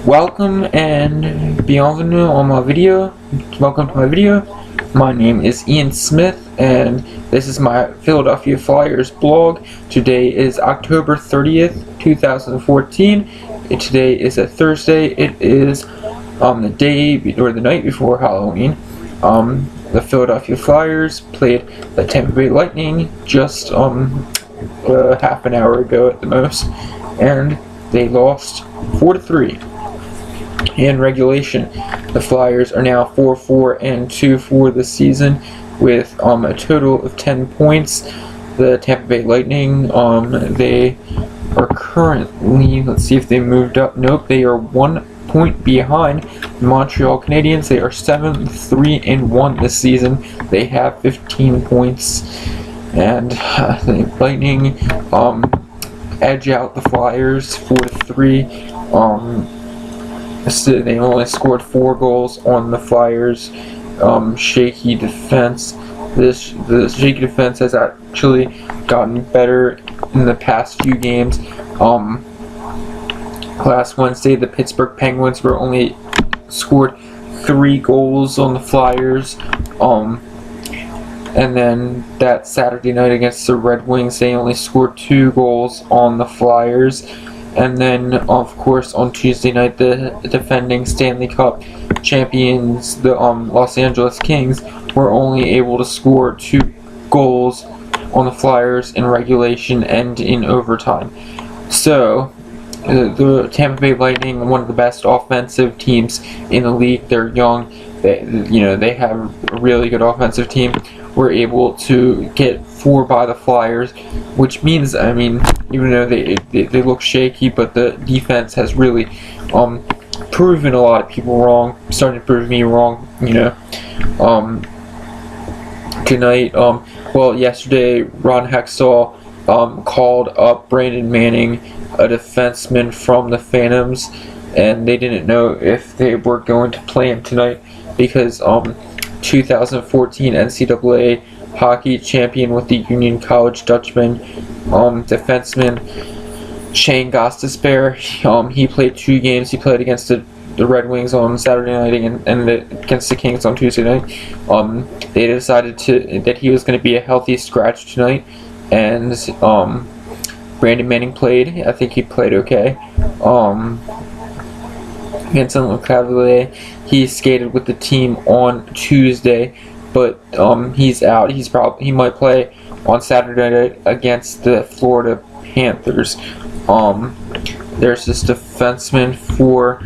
Welcome and bienvenue on my video. Welcome to my video. My name is Ian Smith and this is my Philadelphia Flyers blog. Today is October 30th, 2014. Today is a Thursday. It is the day or the night before Halloween. The Philadelphia Flyers played the Tampa Bay Lightning just half an hour ago at the most, and they lost 4-3. In regulation, the Flyers are now 4-4-2 for the season with a total of 10 points. The Tampa Bay Lightning, they are currently, let's see if they moved up. Nope, they are 1 point behind the Montreal Canadiens. They are 7-3-1 this season. They have 15 points, and the Lightning edge out the Flyers 4-3. They only scored 4 goals on the Flyers. Shaky defense. The shaky defense has actually gotten better in the past few games. Last Wednesday, the Pittsburgh Penguins were only scored 3 goals on the Flyers. And then that Saturday night against the Red Wings, they only scored 2 goals on the Flyers. And then, of course, on Tuesday night, the defending Stanley Cup champions, the Los Angeles Kings, were only able to score 2 goals on the Flyers in regulation and in overtime. So, the Tampa Bay Lightning, one of the best offensive teams in the league. They're young. They have a really good offensive team. Were able to get 4 by the Flyers, which means, even though they look shaky, but the defense has really proven a lot of people wrong, starting to prove me wrong, tonight, yesterday, Ron Hextall called up Brandon Manning, a defenseman from the Phantoms, and they didn't know if they were going to play him tonight because 2014 NCAA hockey champion with the Union College Dutchman defenseman Shane Gostisbehere. He played 2 games. He played against the Red Wings on Saturday night and against the Kings on Tuesday night. They decided that he was going to be a healthy scratch tonight, and Brandon Manning played. I think he played okay. Vincent Lecavalier, he skated with the team on Tuesday, but he's out. He might play on Saturday night against the Florida Panthers. There's this defenseman for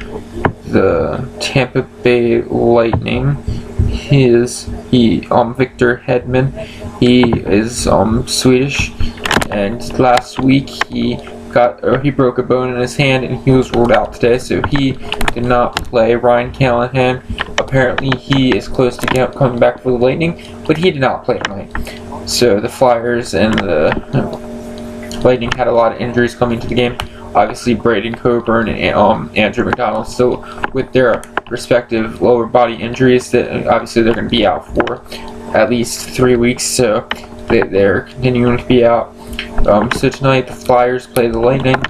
the Tampa Bay Lightning. Victor Hedman. He is Swedish, and last week he broke a bone in his hand and he was ruled out today, so he did not play. Ryan Callahan, apparently he is close to coming back for the Lightning, but he did not play tonight. So the Flyers and the Lightning had a lot of injuries coming to the game. Obviously, Braden Coburn and Andrew McDonald still with their respective lower body injuries that obviously they're going to be out for at least 3 weeks, so they're continuing to be out. So tonight the Flyers play the Lightning.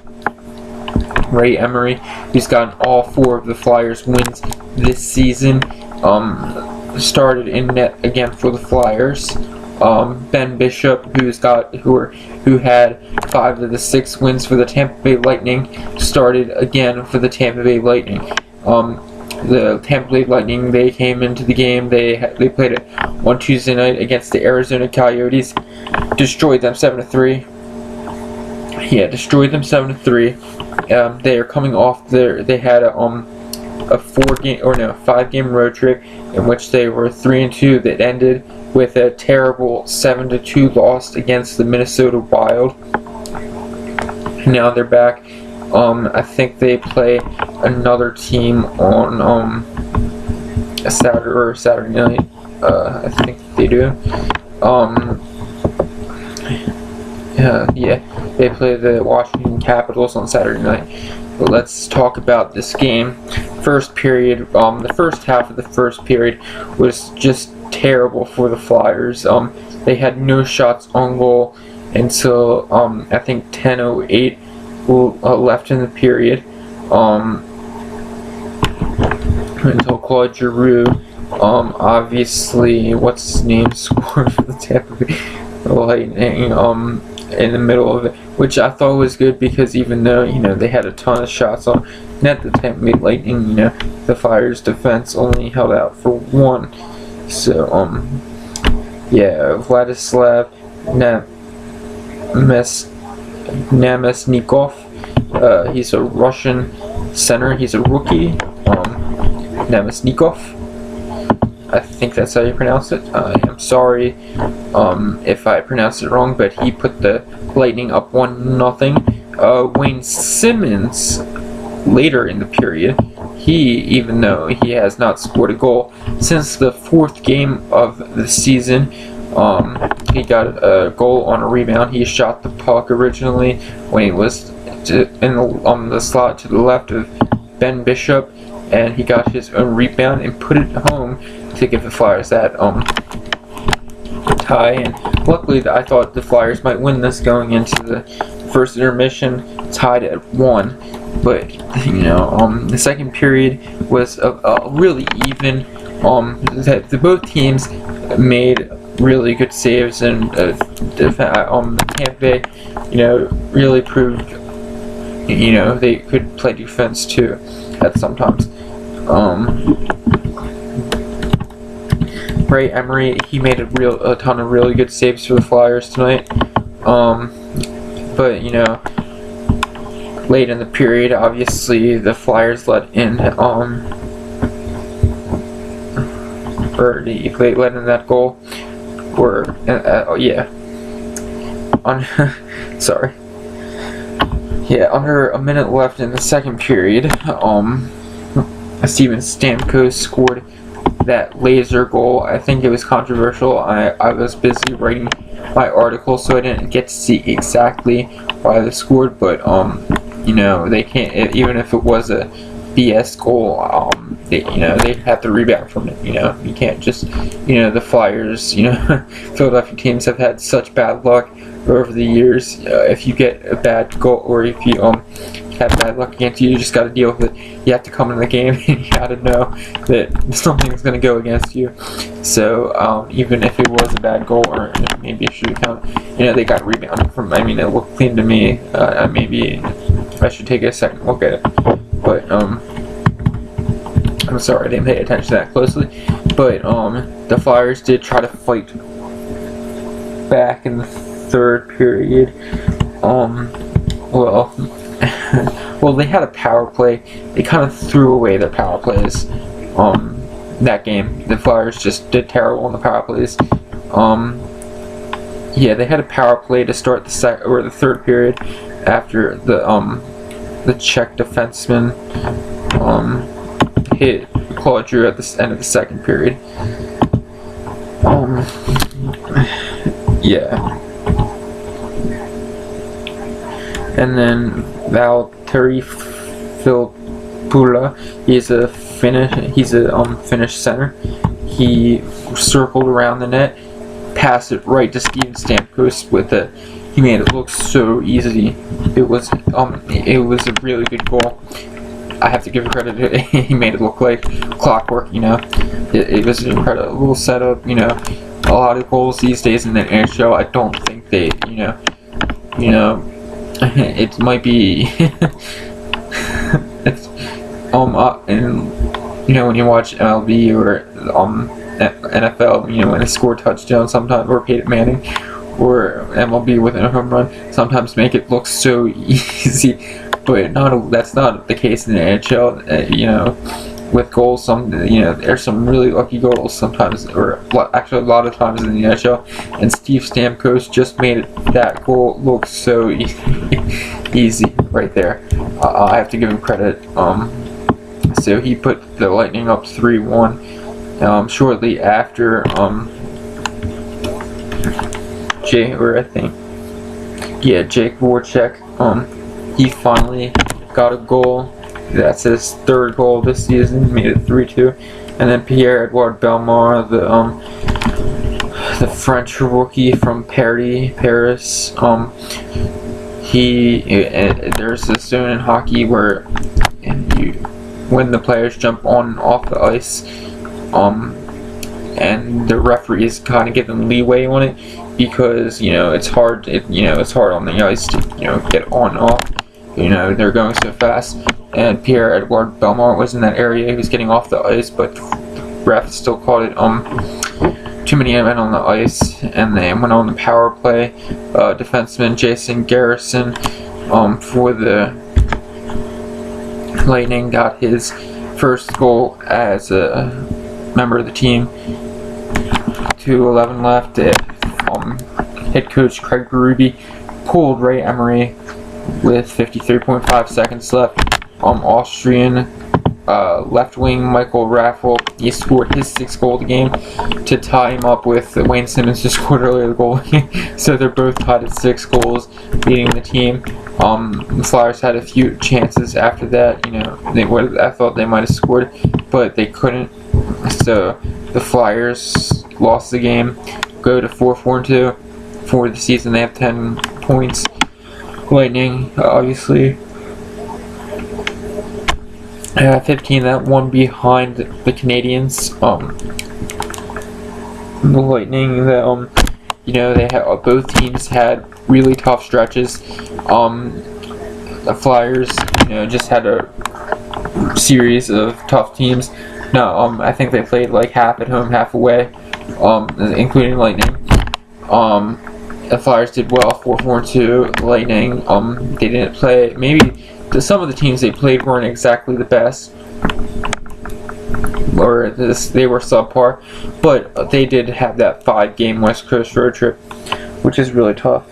Ray Emery, who's gotten all 4 of the Flyers' wins this season, started in net again for the Flyers. Ben Bishop, who had 5 of the 6 wins for the Tampa Bay Lightning, started again for the Tampa Bay Lightning. The Tampa Bay Lightning, they came into the game. They played it on Tuesday night against the Arizona Coyotes, destroyed them 7-3. Yeah, destroyed them 7-3. They are coming off they had a 5-game road trip in which they were 3-2 that ended with a terrible 7-2 loss against the Minnesota Wild. Now they're back. I think they play another team on a Saturday night. I think they do. They play the Washington Capitals on Saturday night. But let's talk about this game. First period, the first half of the first period was just terrible for the Flyers. They had no shots on goal until I think 10:08 left in the period. until Claude Giroux, obviously, what's his name, scored for the Tampa Bay Lightning, in the middle of it, which I thought was good because even though, they had a ton of shots on net, the Tampa Bay Lightning, the Flyers defense only held out for one. So, yeah, Vladislav Namestnikov, he's a Russian center, he's a rookie, Namestnikov, I think that's how you pronounce it. I'm sorry if I pronounced it wrong, but he put the Lightning up 1-0. Wayne Simmons, later in the period, even though he has not scored a goal since the 4th game of the season, he got a goal on a rebound. He shot the puck originally when he was on the slot to the left of Ben Bishop, and he got his own rebound and put it home to give the Flyers that tie. And luckily, I thought the Flyers might win this going into the first intermission, tied at 1. But the second period was really even. Both teams made really good saves, and Tampa Bay, really proved, they could play defense too at sometimes. Ray Emery, he made a ton of really good saves for the Flyers tonight. But late in the period, obviously the Flyers let in they let in that goal. Sorry. Yeah, under a minute left in the second period, Steven Stamkos scored that laser goal. I think it was controversial. I was busy writing my article, so I didn't get to see exactly why they scored, but they can't, even if it was a BS goal, they have to rebound from it. You can't just, the Flyers, Philadelphia teams have had such bad luck over the years. If you get a bad goal, or if you have bad luck against you, you just got to deal with it. You have to come in the game and you got to know that something's going to go against you. So even if it was a bad goal, or maybe it should count, they got rebounded from. It looked clean to me. Maybe I should take a second look at it, but I'm sorry I didn't pay attention to that closely. But the Flyers did try to fight back in the third period. Well, they had a power play. They kind of threw away their power plays. That game, the Flyers just did terrible on the power plays. Yeah, they had a power play to start the third period after the Czech defenseman hit Claude Giroux at the end of the second period. Yeah. And then Valtteri Filppula, he's a Finnish center. He circled around the net, passed it right to Steven Stamkos he made it look so easy. It was a really good goal. I have to give credit to it. He made it look like clockwork, It was an incredible setup, A lot of goals these days in the NHL, I don't think they, it might be it's and when you watch MLB or NFL, when they score touchdowns sometimes, or Peyton Manning, or MLB with a home run, sometimes make it look so easy, but that's not the case in the NHL. With goals, there's some really lucky goals sometimes, or actually a lot of times in the NHL, and Steve Stamkos just made that goal look so easy right there. I have to give him credit. So he put the Lightning up 3-1 shortly after Jake Voracek, he finally got a goal. That's his third goal this season, made it 3-2. And then Pierre-Edouard Bellemare, the French rookie from Paris, there's a zone in hockey where when the players jump on and off the ice, and the referees kind of give them leeway on it, because it's hard. It's hard on the ice to get on and off. They're going so fast. And Pierre-Edouard Bellemare was in that area. He was getting off the ice, but the ref still called it too many men on the ice, and they went on the power play. Defenseman Jason Garrison for the Lightning got his first goal as a member of the team. 2:11 left. Head coach Craig Berube pulled Ray Emery with 53.5 seconds left. Austrian left wing Michael Raffle, he scored his 6th goal of the game to tie him up with Wayne Simmons, who scored earlier the goal. So they're both tied at 6 goals, leading the team. The Flyers had a few chances after that. I thought they might have scored, but they couldn't. So the Flyers lost the game, go to 4-4-2 for the season. They have 10 points. Lightning, obviously, 15, that one behind the Canadians. The Lightning, they had, both teams had really tough stretches. The Flyers, just had a series of tough teams. No, I think they played like half at home, half away, including Lightning. The Flyers did well, 4-4-2. Lightning, they didn't play. Maybe some of the teams they played weren't exactly the best, or they were subpar, but they did have that 5-game West Coast road trip, which is really tough.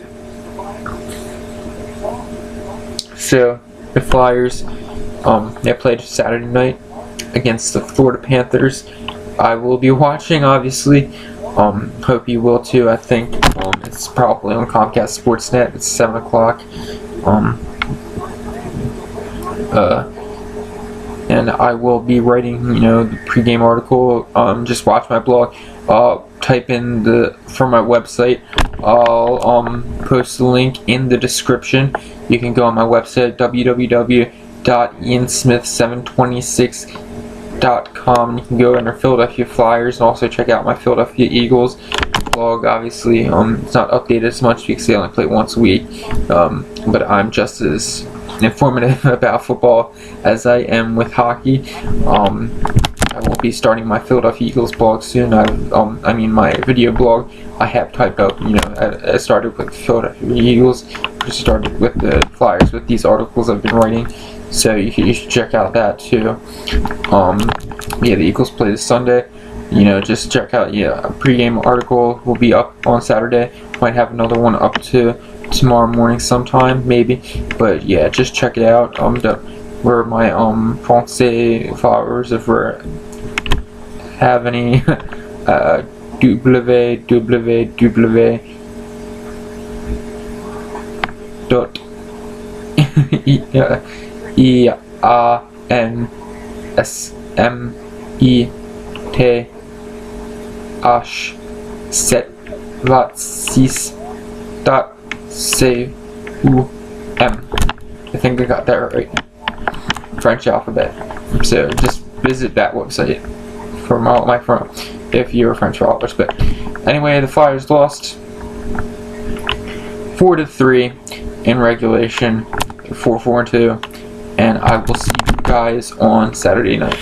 So the Flyers, they played Saturday night against the Florida Panthers. I will be watching, obviously. Hope you will too. I think it's probably on Comcast Sportsnet. It's 7 o'clock. And I will be writing, the pregame article. Just watch my blog. Type in from my website. I'll post the link in the description. You can go on my website, www.iansmith726.com, and you can go under Philadelphia Flyers and also check out my Philadelphia Eagles blog. Obviously, it's not updated as much because they only play once a week, but I'm just as informative about football as I am with hockey. I will be starting my Philadelphia Eagles blog soon. My video blog I have typed up. I started with Philadelphia Eagles, just started with the Flyers with these articles I've been writing. So you should check out that too. The Eagles play this Sunday. Just check out a pregame article will be up on Saturday. Might have another one up to tomorrow morning sometime, maybe. But yeah, just check it out. Where my Francais followers, if we have any, www. dot I think I got that right. French alphabet. So just visit that website for my friend if you're French followers. But anyway, the Flyers lost 4-3 in regulation, 4-4-2, and I will see you guys on Saturday night.